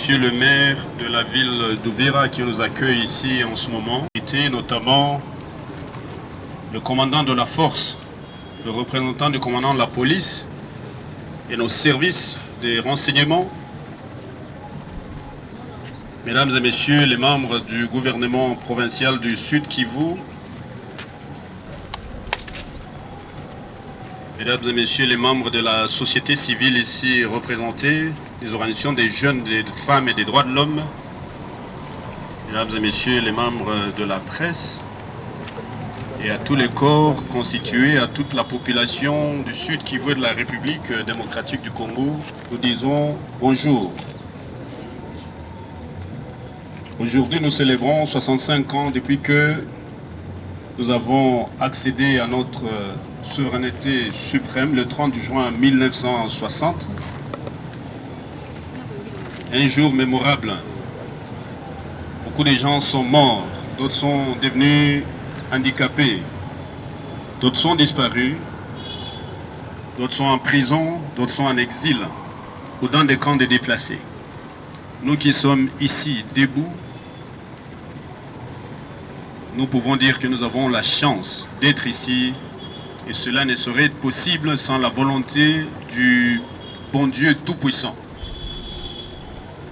monsieur le maire de la ville d'Uvira qui nous accueille ici en ce moment, et notamment le commandant de la force, le représentant du commandant de la police et nos services des renseignements, mesdames et messieurs les membres du gouvernement provincial du Sud Kivu, mesdames et messieurs les membres de la société civile ici représentée, des organisations des jeunes, des femmes et des droits de l'homme, mesdames et messieurs les membres de la presse, et à tous les corps constitués, à toute la population du Sud Kivu et de la République démocratique du Congo, nous disons bonjour. Aujourd'hui, nous célébrons 65 ans depuis que nous avons accédé à notre souveraineté suprême le 30 juin 1960. Un jour mémorable. Beaucoup de gens sont morts, d'autres sont devenus handicapés, d'autres sont disparus, d'autres sont en prison, d'autres sont en exil ou dans des camps de déplacés. Nous qui sommes ici debout, nous pouvons dire que nous avons la chance d'être ici et cela ne serait possible sans la volonté du bon Dieu Tout-Puissant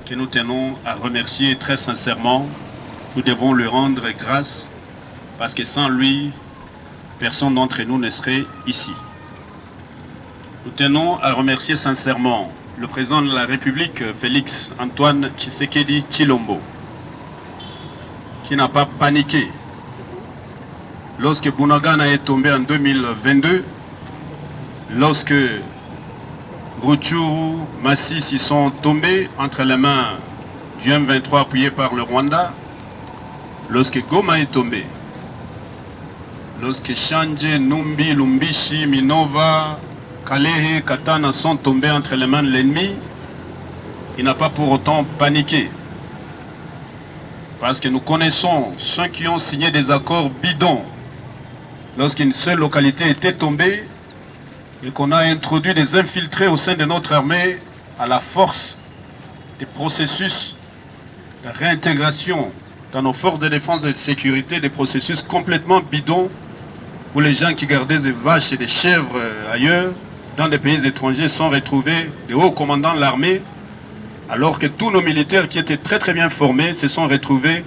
que nous tenons à remercier très sincèrement. Nous devons lui rendre grâce parce que sans lui, personne d'entre nous ne serait ici. Nous tenons à remercier sincèrement le président de la République, Félix Antoine Tshisekedi Tshilombo, qui n'a pas paniqué. Lorsque Bunagana est tombé en 2022, lorsque Rutshuru, Masisi sont tombés entre les mains du M23 appuyé par le Rwanda, lorsque Goma est tombé, lorsque Shanje, Numbi, Lumbishi, Minova, Kalehe, Katana sont tombés entre les mains de l'ennemi, il n'a pas pour autant paniqué. Parce que nous connaissons ceux qui ont signé des accords bidons lorsqu'une seule localité était tombée et qu'on a introduit des infiltrés au sein de notre armée à la force des processus de réintégration dans nos forces de défense et de sécurité, des processus complètement bidons où les gens qui gardaient des vaches et des chèvres ailleurs, dans des pays étrangers, sont retrouvés des hauts commandants de l'armée, alors que tous nos militaires qui étaient très très bien formés se sont retrouvés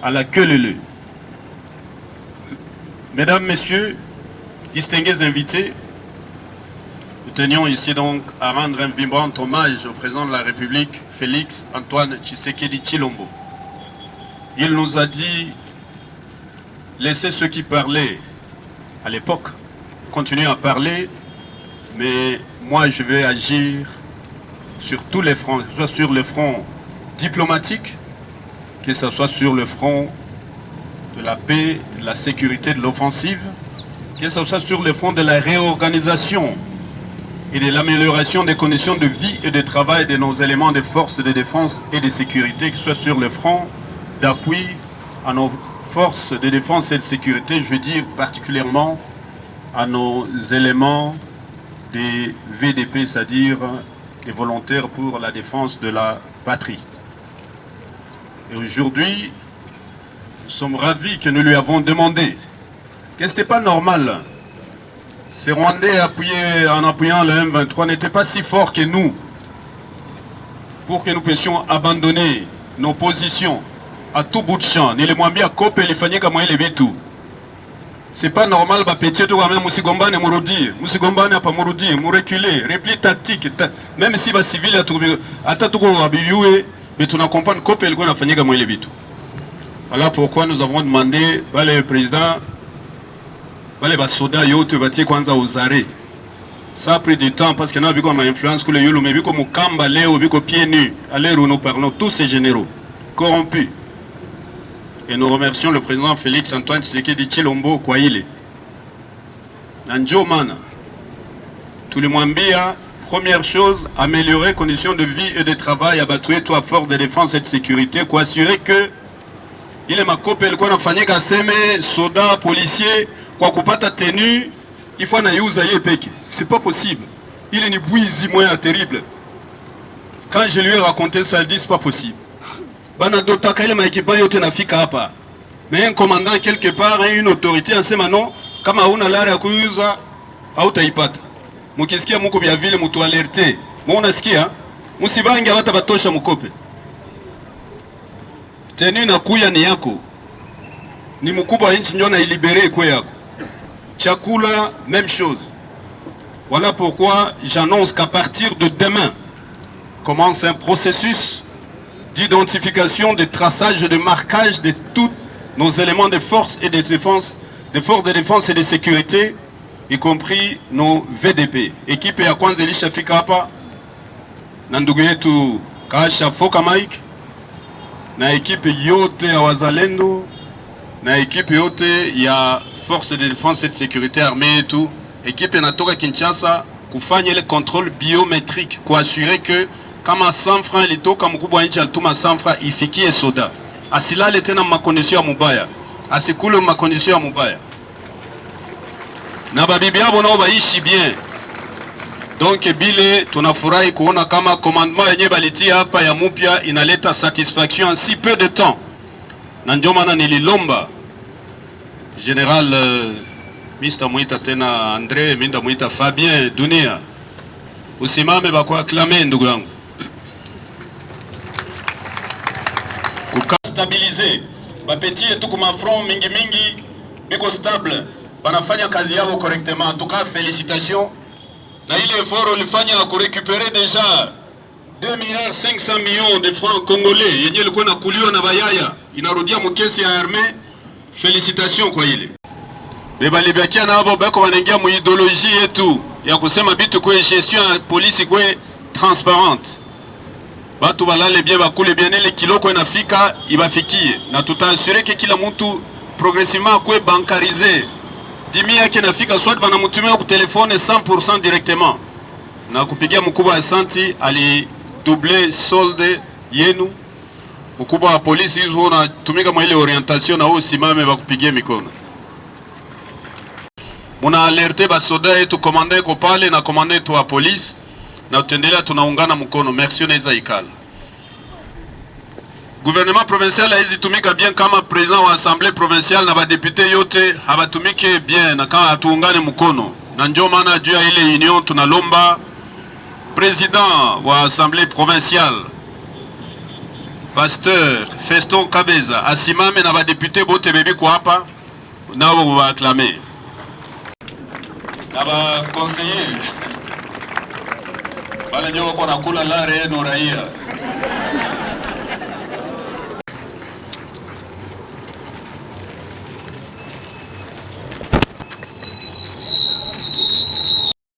à la queue leu-leu. Mesdames, Messieurs, distingués invités, nous tenions ici donc à rendre un vibrant hommage au président de la République, Félix Antoine Tshisekedi Tshilombo. Il nous a dit, laissez ceux qui parlaient à l'époque continuer à parler, mais moi je vais agir sur tous les fronts, que ce soit sur le front diplomatique, que ce soit sur le front de la paix, de la sécurité, de l'offensive, que ce soit sur le front de la réorganisation et de l'amélioration des conditions de vie et de travail de nos éléments de force de défense et de sécurité, que ce soit sur le front d'appui à nos forces de défense et de sécurité, je veux dire particulièrement à nos éléments des VDP, c'est-à-dire des volontaires pour la défense de la patrie. Et aujourd'hui, nous sommes ravis que nous lui avons demandé que ce n'était pas normal. Ces Rwandais en appuyant le M23 n'étaient pas si forts que nous pour que nous puissions abandonner nos positions à tout bout de champ. C'est pas normal, repli tactique, même si les civils mais tu n'accompagnes que voilà pourquoi nous avons demandé le président, les soldats aux arrêts. Ça a pris du temps parce que nous avons une influence que les Yolo, mais comme Kamba, Léo, pieds nus, à l'heure où nous parlons, tous ces généraux corrompus. Et nous remercions le président Félix Antoine Tshisekedi Tshilombo Kwaile. Nanjo Mana. Tous les Mwambia, première chose, améliorer les conditions de vie et de travail, abattre toi force de défense et de sécurité, pour assurer que il est ma copine, quoi, n'afanyika seme, soda, policier, quoi, kupata tenue, il faut na yuza yepeke. C'est pas possible. Il est une bouillie moyen terrible. Quand je lui ai raconté ça, elle dit c'est pas possible. Bana dotaka ile maéquipement yote nafika hapa. Mais un commandant quelque part et une autorité anasema non, kama huna lari ya kuuza hautaipata. Mukisikia muko vya vile mtu alerte. Muona sikia? Musibange hata batosha mukope. Teni na kuya ni yako. Ni mkubwa wa nchi ndio na ilibere kwa yako. Chakula même chose. Voilà pourquoi j'annonce qu'à partir de demain commence un processus d'identification, de traçage et de marquage de tous nos éléments de force et de défense, des forces de défense et de sécurité, y compris nos VDP. Équipe ya kwanza ilishafika hapa na ndugu yetu Kasha Foka Mike na ekipe yote ya wazalendo na ekipe yote ya force de défense et de sécurité armée et tout. Ekipe inatoka Kinshasa kufanya ile contrôle biométrique kuassurer que kama 100 francs ilitoka mkubwa nchi alituma 100 francs ifikie soda. Asilale tena makondisio ya mubaya. Asikule makondisio ya mubaya. Na babibi yabo nao baishi bien. Donc bile tunafurahi kuona kama commandement yenye balitia hapa ya mupya inaleta satisfaction en si peu de temps. Na ndio maana nililomba General Mr. Muita tena Andre, minda Muita Fabien Dunia. Usimame bako aklame ndugu yangu. Kukastabilize. Bapeti yetu kuma front mingi biko stable. Banafanya kazi yao correctement. En tout cas, félicitations. Na ile effort ulifanya ku récupérer déjà 2,5 milliards de francs congolais. Yenye ilikuwa nakuliwa na bayaya. Inarudia mukesi ya armée. Félicitations kwa ile. Beba libakia na abo bako wanengia mu idéologie yetu ya kusema bitu kwa gestion ya polisi kwa transparente. Batu balale bien bakule bien ile kiloko inafika ibafikie na tutaassurer que kila mtu progressivement kwa bancarisé. Dimi yake nafika soit banamutumia ku telefone 100% directement. Na kupigia mkubwa asanti ali doubler solde yenu. Mkubwa wa polisi hizo na tumika mwa ile orientation na usimame bakupigie mikono. Muna alerte basoda yetu komanda eko pale na komanda yetu wa polisi na utendelea tunaungana mkono. Merci na Isaikal. Gouvernement provincial haizi tumika bien kama président wa assemblée provinciale na badepute yote habatumike bien na kama hatuungane mkono. Na ndio maana juu ya ile union tunalomba président wa assemblée provinciale Pasteur Feston Kabeza asimame na badepute bote bebi kwa hapa nao waaklame. Na ba conseiller bale ndio wako nakula lare no raia.